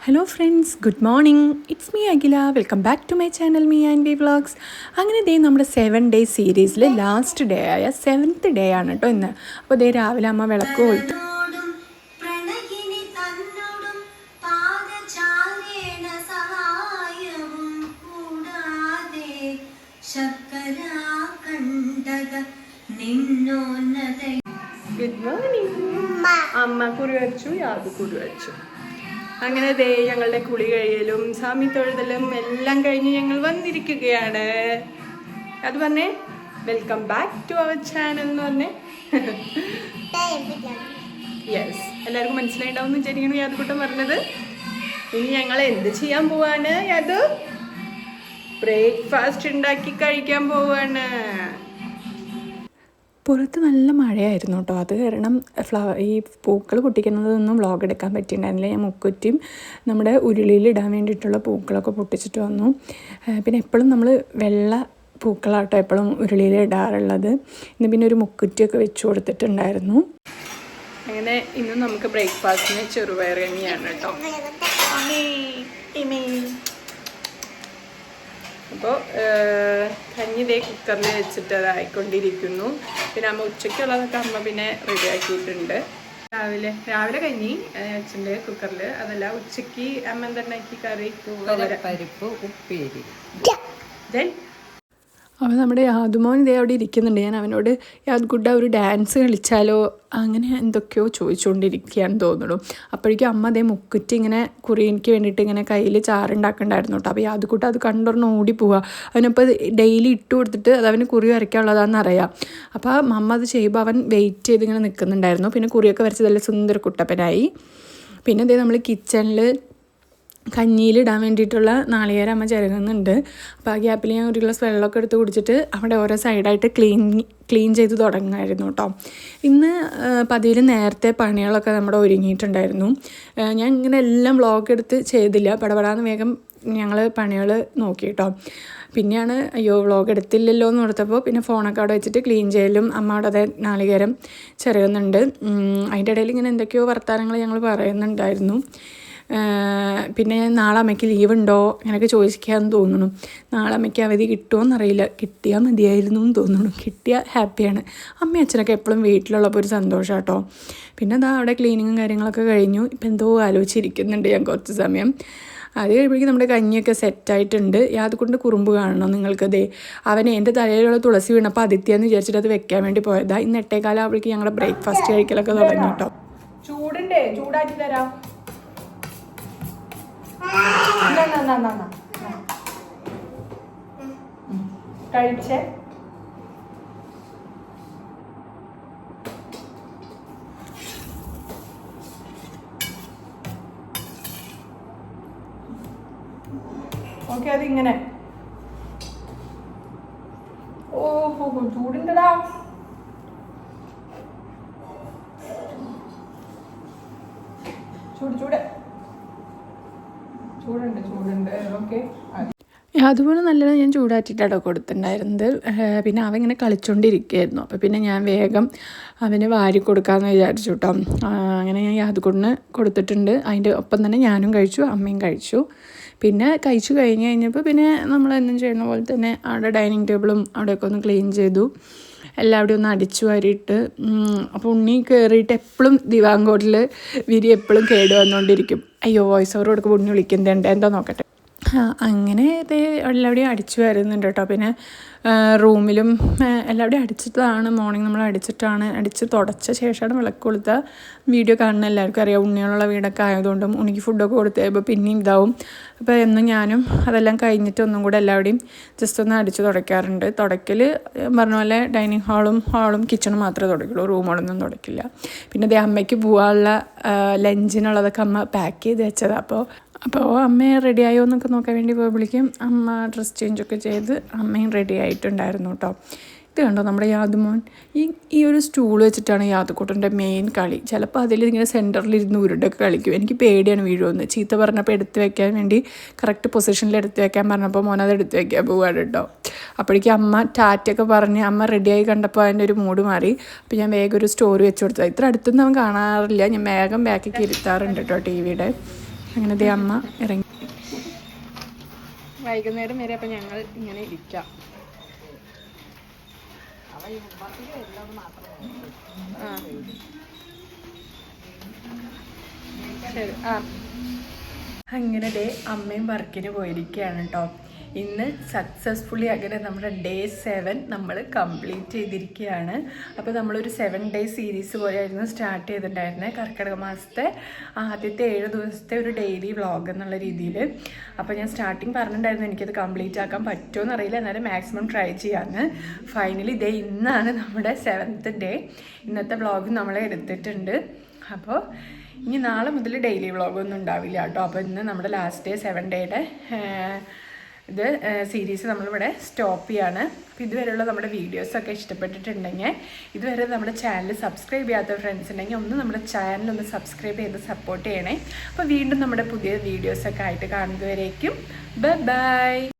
Hello friends, good morning. It's me Akhila. Welcome back to my channel me and we vlogs. അങ്ങനെ ദേ നമ്മുടെ 7 day സീരീസിൽ last day ആയ 7th day ആണ് കേട്ടോ ഇന്ന്. അപ്പോൾ ദേ രാവിലെ അമ്മ വിളക്ക് കൊളുത്തി. Good morning. അമ്മ കുറി വരച്ചു, യാത് കുറി വരച്ചു. അങ്ങനെ ദേ ഞങ്ങളുടെ കുളി കഴിയലും സ്വാമി തൊഴുതലും എല്ലാം കഴിഞ്ഞ് ഞങ്ങൾ വന്നിരിക്കുകയാണ്. അത് പറഞ്ഞേ welcome back to our channel എന്ന് പറഞ്ഞേ. യെസ്, എല്ലാവർക്കും മനസ്സിലായിണ്ടാവും എന്ന് വിചാരിക്കുന്നു യാദക്കുട്ടൻ പറഞ്ഞത്. ഇനി ഞങ്ങൾ എന്ത് ചെയ്യാൻ പോവാണ്? യാദു ബ്രേക്ക്ഫാസ്റ്റ് ഉണ്ടാക്കി കഴിക്കാൻ പോവാണ്. പുറത്ത് നല്ല മഴയായിരുന്നു കേട്ടോ. അത് കാരണം ഈ പൂക്കൾ പൊട്ടിക്കുന്നതൊന്നും വ്ളോഗ് എടുക്കാൻ പറ്റിയിട്ടുണ്ടായിരുന്നില്ല. ഞാൻ മുക്കുറ്റിയും നമ്മുടെ ഉരുളിയിലിടാൻ വേണ്ടിയിട്ടുള്ള പൂക്കളൊക്കെ പൊട്ടിച്ചിട്ട് വന്നു. പിന്നെ എപ്പോഴും നമ്മൾ വെള്ള പൂക്കളാട്ടോ എപ്പോഴും ഉരുളിയിൽ ഇടാറുള്ളത്. ഇന്ന് പിന്നെ ഒരു മുക്കുറ്റിയൊക്കെ വെച്ച് കൊടുത്തിട്ടുണ്ടായിരുന്നു. അങ്ങനെ ഇന്ന് നമുക്ക് ബ്രേക്ക്ഫാസ്റ്റിന് ചെറുപയർ കഞ്ഞിയാണ് കേട്ടോ. അപ്പോൾ കഞ്ഞി ഇതേ കുക്കറിൽ വെച്ചിട്ട് അതായിക്കൊണ്ടിരിക്കുന്നു. പിന്നെ അമ്മ ഉച്ചയ്ക്കുള്ളതൊക്കെ അമ്മ പിന്നെ റെഡിയാക്കിയിട്ടുണ്ട്. രാവിലെ കഞ്ഞി വെച്ചിട്ടുണ്ട് കുക്കറിൽ. അതല്ല, ഉച്ചയ്ക്ക് അമ്മ എന്തുണ്ടാക്കി? കറി, പരിപ്പ്, ഉപ്പേരി. അപ്പോൾ നമ്മുടെ യാദുമോൻ ഇതേ അവിടെ ഇരിക്കുന്നുണ്ട്. ഞാൻ അവനോട് യാദ്കുട്ട ഒരു ഡാൻസ് കളിച്ചാലോ അങ്ങനെ എന്തൊക്കെയോ ചോദിച്ചുകൊണ്ടിരിക്കുകയാണെന്ന് തോന്നുന്നു. അപ്പോഴേക്കും അമ്മ അതേ മുക്കുറ്റി ഇങ്ങനെ കുറിയനിക്ക് വേണ്ടിയിട്ട് ഇങ്ങനെ കയ്യിൽ ചാറുണ്ടാക്കണ്ടായിരുന്നു കേട്ടോ. അപ്പോൾ യാദ്കുട്ട അത് കണ്ടുറന്ന് ഓടിപ്പോവുക. അവനപ്പോൾ ഡെയിലി ഇട്ട് കൊടുത്തിട്ട് അത് അവന് കുറി വരയ്ക്കാനുള്ളതാണെന്ന് അറിയാം. അപ്പോൾ അമ്മ അത് ചെയ്യുമ്പോൾ അവൻ വെയിറ്റ് ചെയ്ത് ഇങ്ങനെ നിൽക്കുന്നുണ്ടായിരുന്നു. പിന്നെ കുറിയൊക്കെ വരച്ച് നല്ല സുന്ദര കുട്ടപ്പനായി. പിന്നെ അതേ നമ്മൾ കിച്ചണിൽ കഞ്ഞിയിലിടാൻ വേണ്ടിയിട്ടുള്ള നാളികേരം അമ്മ ചിരകുന്നുണ്ട്. അപ്പോൾ ആ ഗ്യാപ്പിൽ ഞാൻ ഒരു ഗ്ലാസ് വെള്ളമൊക്കെ എടുത്ത് കുടിച്ചിട്ട് അവിടെ ഓരോ സൈഡായിട്ട് ക്ലീൻ ചെയ്ത് തുടങ്ങുമായിരുന്നു കേട്ടോ. ഇന്ന് പതിവിൽ നേരത്തെ പണികളൊക്കെ നമ്മുടെ ഒരുങ്ങിയിട്ടുണ്ടായിരുന്നു. ഞാൻ ഇങ്ങനെ എല്ലാം വ്ളോഗ് എടുത്ത് ചെയ്തില്ല. പടപടാന്ന് വേഗം ഞങ്ങൾ പണികൾ നോക്കി കേട്ടോ. പിന്നെയാണ് അയ്യോ വ്ളോഗ് എടുത്തില്ലല്ലോ എന്ന് ഓർത്തപ്പോൾ പിന്നെ ഫോണൊക്കെ അവിടെ വെച്ചിട്ട് ക്ലീൻ ചെയ്യലും അമ്മ അവിടെ അതേ നാളികേരം ചിരകുന്നുണ്ട്. അതിൻ്റെ ഇടയിൽ ഇങ്ങനെ എന്തൊക്കെയോ വർത്തമാനങ്ങൾ ഞങ്ങൾ പറയുന്നുണ്ടായിരുന്നു. പിന്നെ നാളെ അമ്മയ്ക്ക് ലീവ് ഉണ്ടോ അങ്ങനെയൊക്കെ ചോദിക്കാമെന്ന് തോന്നുന്നു. നാളെ അമ്മയ്ക്ക് അവധി കിട്ടുമോ എന്നറിയില്ല. കിട്ടിയാൽ മതിയായിരുന്നു എന്ന് തോന്നുന്നു. കിട്ടിയാൽ ഹാപ്പിയാണ്. അമ്മയും അച്ഛനൊക്കെ എപ്പോഴും വീട്ടിലുള്ളപ്പോൾ ഒരു സന്തോഷം കേട്ടോ. പിന്നെ അതാ അവിടെ ക്ലീനിങ്ങും കാര്യങ്ങളൊക്കെ കഴിഞ്ഞു. ഇപ്പം എന്തോ ആലോചിച്ചിരിക്കുന്നുണ്ട് ഞാൻ കുറച്ച് സമയം. അത് കഴിയുമ്പോഴേക്കും നമ്മുടെ കഞ്ഞിയൊക്കെ സെറ്റായിട്ടുണ്ട്. യാദക്കുട്ടിൻ്റെ കുറുമ്പ് കാണണം നിങ്ങൾക്കതേ. അവനെ എൻ്റെ തലയിലുള്ള തുളസി വീണപ്പോൾ അതിഥിയാന്ന് വിചാരിച്ചിട്ട് അത് വെക്കാൻ വേണ്ടി പോയതാ. ഇന്ന് 8:15 ആകുമ്പോഴേക്കും ഞങ്ങളുടെ ബ്രേക്ക്ഫാസ്റ്റ് കഴിക്കലൊക്കെ തുടങ്ങി കേട്ടോ. ചൂടുണ്ടേ, ചൂടാക്കി തരാം. കഴിച്ചേ. ഓക്കെ, അതിങ്ങനെ. ഓഹോ, ചൂടുണ്ടടാ. ചൂട് ചൂടുണ്ട്. ഓക്കെ, അതുപോലെ നല്ലത് ഞാൻ ചൂടാറ്റിയിട്ടാണ് കൊടുത്തിട്ടുണ്ടായിരുന്നത്. പിന്നെ അവൻ ഇങ്ങനെ കളിച്ചുകൊണ്ടിരിക്കുകയായിരുന്നു. അപ്പോൾ പിന്നെ ഞാൻ വേഗം അവന് വാരി കൊടുക്കാമെന്ന് വിചാരിച്ചു കേട്ടോ. അങ്ങനെ ഞാൻ യാദക്കുട്ടിന് കൊടുത്തിട്ടുണ്ട്. അതിൻ്റെ ഒപ്പം തന്നെ ഞാനും കഴിച്ചു, അമ്മയും കഴിച്ചു. പിന്നെ കഴിച്ചു കഴിഞ്ഞപ്പോൾ പിന്നെ നമ്മൾ എന്നും ചെയ്യുന്ന പോലെ തന്നെ അവിടെ ഡൈനിങ് ടേബിളും അവിടെയൊക്കെ ഒന്ന് ക്ലീൻ ചെയ്തു. എല്ലാവിടെയും ഒന്ന് അടിച്ചു വാരിയിട്ട്. അപ്പോൾ ഉണ്ണി കയറിയിട്ട് എപ്പോഴും ദിവാങ്കോട്ടിൽ വിരി എപ്പോഴും കേട് വന്നുകൊണ്ടിരിക്കും. അയ്യോ, വോയിസ് ഓവർ കൊടുക്കുമ്പോൾ ഉണ്ണി വിളിക്കുന്നുണ്ട്, എന്തോ നോക്കട്ടെ. അങ്ങനെ ഇത് എല്ലാവിടെയും അടിച്ചു വരുന്നുണ്ട് കേട്ടോ. പിന്നെ റൂമിലും എല്ലാവിടെയും അടിച്ചിട്ടാണ്. മോർണിംഗ് നമ്മൾ അടിച്ച് തുടച്ച ശേഷമാണ് വിളക്ക് കൊളുത്ത. വീഡിയോ കാണുന്ന എല്ലാവർക്കും അറിയാം. ഉണ്ണികളുള്ള വീടൊക്കെ ആയതുകൊണ്ടും ഉണ്ണിക്ക് ഫുഡൊക്കെ കൊടുത്ത് കഴിയുമ്പോൾ പിന്നെയും ഇതാവും. അപ്പോൾ എന്നും ഞാനും അതെല്ലാം കഴിഞ്ഞിട്ട് ഒന്നും കൂടെ എല്ലാവിടെയും ജസ്റ്റ് ഒന്ന് അടിച്ച് തുടയ്ക്കാറുണ്ട്. തുടയ്ക്കൽ പറഞ്ഞ പോലെ ഡൈനിങ് ഹാളും കിച്ചണും മാത്രമേ തുടയ്ക്കുള്ളൂ, റൂമുകളൊന്നും തുടയ്ക്കില്ല. പിന്നെ അതേ അമ്മയ്ക്ക് പോകാനുള്ള ലഞ്ചിനുള്ളതൊക്കെ അമ്മ പാക്ക് ചെയ്ത് വെച്ചതാണ്. അപ്പോൾ അമ്മയെ റെഡിയായോ എന്നൊക്കെ നോക്കാൻ വേണ്ടി പോയപ്പോഴേക്കും അമ്മ ഡ്രസ് ചേഞ്ചൊക്കെ ചെയ്ത് അമ്മയും റെഡി ആയിട്ടുണ്ടായിരുന്നു കേട്ടോ. ഇത് കണ്ടോ നമ്മുടെ യാദുമോൻ ഈ ഒരു സ്റ്റൂൾ വെച്ചിട്ടാണ് യാദക്കുട്ടൻ്റെ മെയിൻ കളി. ചിലപ്പോൾ അതിലിങ്ങനെ സെൻറ്ററിലിരുന്ന് ഉരുണ്ടൊക്കെ കളിക്കും. എനിക്ക് പേടിയാണ് വീഴുമെന്ന്. ചീത്ത പറഞ്ഞപ്പോൾ എടുത്ത് വെക്കാൻ വേണ്ടി കറക്റ്റ് പൊസിഷനിൽ എടുത്ത് വെക്കാൻ പറഞ്ഞപ്പോൾ മോൻ അത് എടുത്ത് വെക്കാൻ പോവാണ് കേട്ടോ. അപ്പോഴേക്കും അമ്മ ടാറ്റൊക്കെ പറഞ്ഞ് അമ്മ റെഡിയായി കണ്ടപ്പോൾ അതിൻ്റെ ഒരു മൂഡ് മാറി. അപ്പോൾ ഞാൻ വേഗം ഒരു സ്റ്റോറി വെച്ച് കൊടുത്തത്. ഇത്ര അടുത്തൊന്നും അവൻ കാണാറില്ല. ഞാൻ വേഗം ബാക്കിലേക്ക് ഇരുത്താറുണ്ട് കേട്ടോ ടി വിയുടെ. അങ്ങനെ ദേ അമ്മ ഇറങ്ങി. വൈകുന്നേരം വരെ അപ്പം ഞങ്ങൾ ഇങ്ങനെ ഇരിക്കാം. ആ ശരി. ആ അങ്ങനെ ദേ അമ്മയും വർക്കിന് പോയിരിക്കുകയാണ് കേട്ടോ. ഇന്ന് സക്സസ്ഫുള്ളി അങ്ങനെ നമ്മുടെ ഡേ 7 നമ്മൾ കംപ്ലീറ്റ് ചെയ്തിരിക്കുകയാണ്. അപ്പോൾ നമ്മളൊരു 7 ഡേ സീരീസ് പോലെയായിരുന്നു സ്റ്റാർട്ട് ചെയ്തിട്ടുണ്ടായിരുന്നത്, കർക്കിടക മാസത്തെ ആദ്യത്തെ 7 ദിവസത്തെ ഒരു ഡെയിലി വ്ളോഗ് എന്നുള്ള രീതിയിൽ. അപ്പോൾ ഞാൻ സ്റ്റാർട്ടിങ് പറഞ്ഞിട്ടുണ്ടായിരുന്നു എനിക്കത് കംപ്ലീറ്റ് ആക്കാൻ പറ്റുമോ എന്നറിയില്ല, എന്നാലും മാക്സിമം ട്രൈ ചെയ്യാമെന്ന്. ഫൈനലി ഇതേ ഇന്നാണ് നമ്മുടെ 7th ഡേ. ഇന്നത്തെ വ്ളോഗ് നമ്മൾ എടുത്തിട്ടുണ്ട്. അപ്പോൾ ഇനി നാളെ മുതൽ ഡെയിലി വ്ളോഗൊന്നും ഉണ്ടാവില്ല കേട്ടോ. അപ്പോൾ ഇന്ന് നമ്മുടെ ലാസ്റ്റ് ഡേ 7 ഡേയുടെ ഇത് സീരീസ് നമ്മളിവിടെ സ്റ്റോപ്പ് ചെയ്യാണ്. അപ്പോൾ ഇതുവരെയുള്ള നമ്മുടെ വീഡിയോസൊക്കെ ഇഷ്ടപ്പെട്ടിട്ടുണ്ടെങ്കിൽ, ഇതുവരെ നമ്മുടെ ചാനൽ സബ്സ്ക്രൈബ് ചെയ്യാത്ത ഫ്രണ്ട്സ് ഉണ്ടെങ്കിൽ ഒന്ന് നമ്മുടെ ചാനലൊന്ന് സബ്സ്ക്രൈബ് ചെയ്ത് സപ്പോർട്ട് ചെയ്യണേ. അപ്പോൾ വീണ്ടും നമ്മുടെ പുതിയ വീഡിയോസൊക്കെ ആയിട്ട് കാണുന്നതുവരേക്കും ബൈ ബൈ.